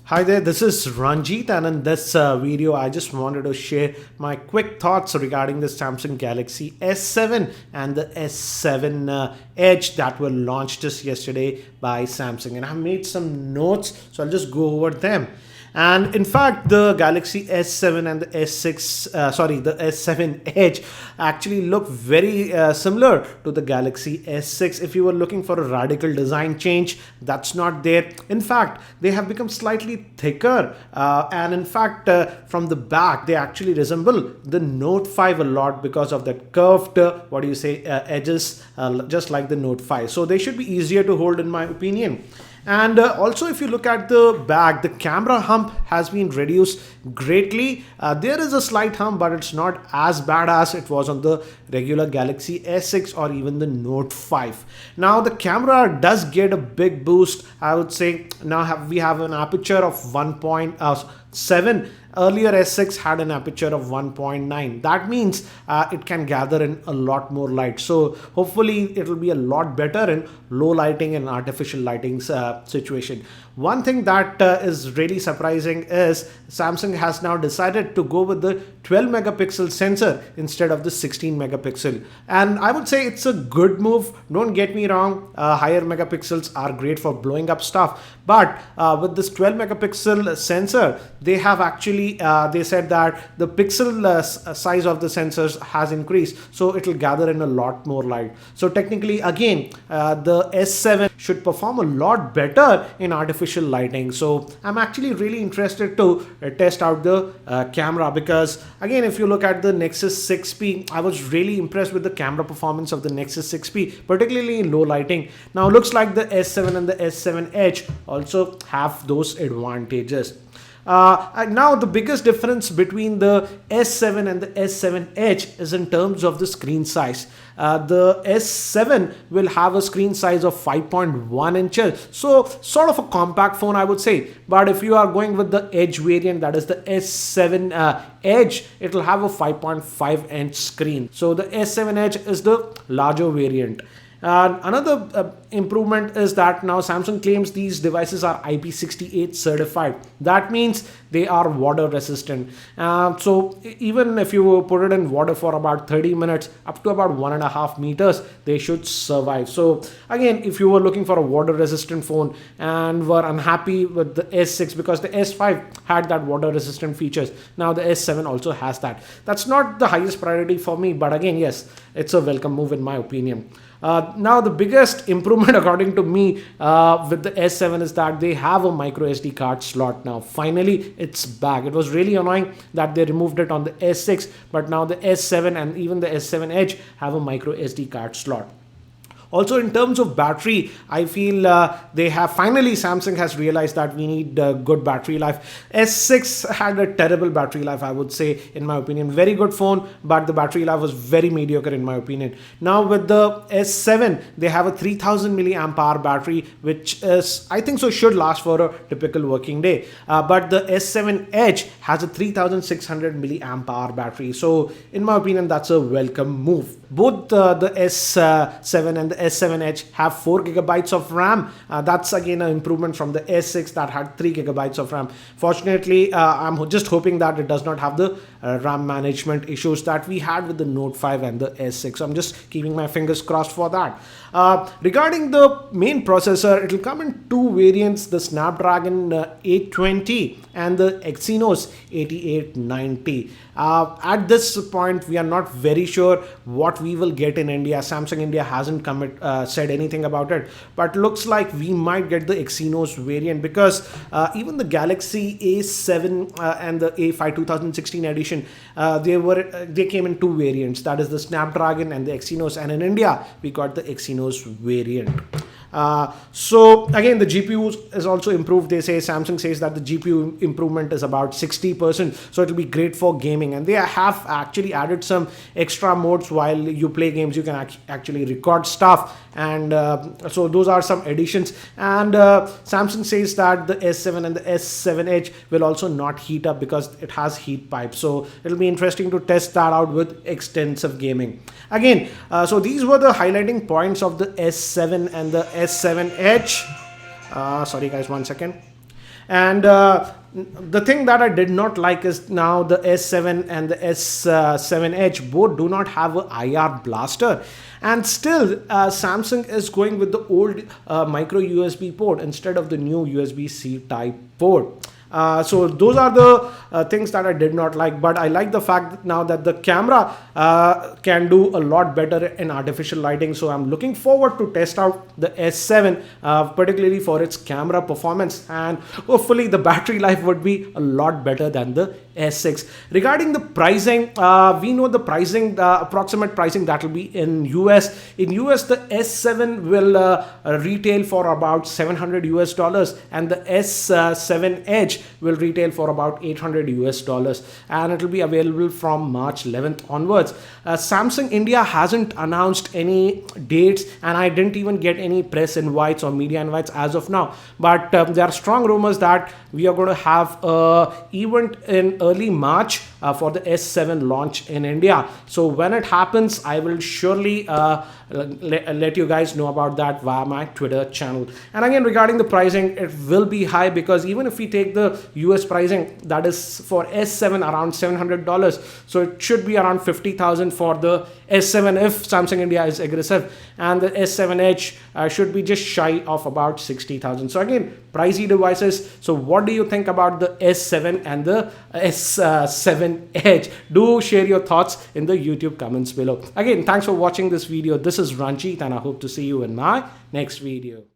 Hi there, this is Ranjit, and in this video, I just wanted to share my quick thoughts regarding the Samsung Galaxy S7 and the S7 Edge that were launched just yesterday by Samsung. And I've made some notes, so I'll just go over them. And in fact, the Galaxy S7 and the the S7 Edge actually look very similar to the Galaxy S6. If you were looking for a radical design change, that's not there. In fact, they have become slightly thicker, and in fact, from the back, they actually resemble the Note 5 a lot because of that curved, edges, just like the Note 5. So they should be easier to hold, in my opinion. And also, if you look at the back, the camera hump has been reduced greatly. There is a slight hump, but it's not as bad as it was on the regular Galaxy S6 or even the Note 5. Now, the camera does get a big boost, I would say. Now we have an aperture of 1.7. Earlier S6 had an aperture of 1.9. That means it can gather in a lot more light. So hopefully it will be a lot better in low lighting and artificial lighting situation. One thing that is really surprising is Samsung has now decided to go with the 12 megapixel sensor instead of the 16 megapixel. And I would say it's a good move. Don't get me wrong. Higher megapixels are great for blowing up stuff. But with this 12 megapixel sensor, they have actually they said that the pixel size of the sensors has increased, so it will gather in a lot more light. So technically, again, the S7 should perform a lot better in artificial lighting. So I'm actually really interested to test out the camera, because again, if you look at the Nexus 6P, I was really impressed with the camera performance of the Nexus 6P, particularly in low lighting. Now looks like the S7 and the S7 Edge also have those advantages. Now the biggest difference between the S7 and the S7 Edge is in terms of the screen size. The S7 will have a screen size of 5.1 inches, so sort of a compact phone, I would say. But if you are going with the Edge variant, that is the S7 Edge, it will have a 5.5 inch screen. So the S7 Edge is the larger variant. Another improvement is that now Samsung claims these devices are IP68 certified. That means they are water resistant. So even if you put it in water for about 30 minutes, up to about 1.5 meters, they should survive. So again, if you were looking for a water resistant phone and were unhappy with the S6 because the S5 had that water resistant features, now the S7 also has that. That's not the highest priority for me, but again, yes, it's a welcome move in my opinion. Now the biggest improvement according to me with the S7 is that they have a micro SD card slot now. Finally, it's back. It was really annoying that they removed it on the S6, but now the S7 and even the S7 Edge have a micro SD card slot. Also, in terms of battery, I feel Samsung has realized that we need good battery life. S6 had a terrible battery life, I would say, in my opinion. Very good phone, but the battery life was very mediocre in my opinion. Now with the S7, they have a 3000 milliamp hour battery, which is, I think so, should last for a typical working day. But the S7 Edge has a 3600 milliamp hour battery. So in my opinion, that's a welcome move. Both the S7 and the S7 Edge have 4 gigabytes of RAM. That's again an improvement from the S6 that had 3 gigabytes of RAM. Fortunately, I'm just hoping that it does not have the RAM management issues that we had with the Note 5 and the S6. So I'm just keeping my fingers crossed for that. Regarding the main processor, it will come in two variants, the Snapdragon 820 and the Exynos 8890. At this point, we are not very sure what we will get in India. Samsung India hasn't said anything about it, but looks like we might get the Exynos variant, because even the Galaxy A7 and the A5 2016 edition, they came in two variants, that is the Snapdragon and the Exynos, and in India we got the Exynos variant. So again, the GPU is also improved. Samsung says that the GPU improvement is about 60%, so it will be great for gaming, and they have actually added some extra modes. While you play games, you can actually record stuff, and so those are some additions. And Samsung says that the S7 and the S7 Edge will also not heat up because it has heat pipes, so it'll be interesting to test that out with extensive gaming. Again, so these were the highlighting points of the S7 and the S7 Edge. Sorry guys, 1 second. And the thing that I did not like is now the S7 and the S7 Edge both do not have a IR blaster, and still Samsung is going with the old micro USB port instead of the new USB-C type port. So those are the things that I did not like, but I like the fact that now that the camera can do a lot better in artificial lighting. So I'm looking forward to test out the S7, particularly for its camera performance, and hopefully the battery life would be a lot better than the S6. Regarding the pricing, we know the pricing, the approximate pricing that will be in US. In US, the S7 will retail for about $700 US, and the S7 Edge will retail for about $800 US, and it will be available from March 11th onwards. Samsung India hasn't announced any dates, and I didn't even get any press invites or media invites as of now, but there are strong rumors that we are going to have a event in early March for the S7 launch in India. So when it happens, I will surely let you guys know about that via my Twitter channel. And again, regarding the pricing, it will be high, because even if we take the US pricing, that is for S7 around $700, so it should be around 50,000 for the S7 if Samsung India is aggressive, and the S7 Edge should be just shy of about 60,000. So again, pricey devices. So what do you think about the S7 and the S7 Edge? Do share your thoughts in the YouTube comments below. Again, thanks for watching this video. This is Ranjit, and I hope to see you in my next video.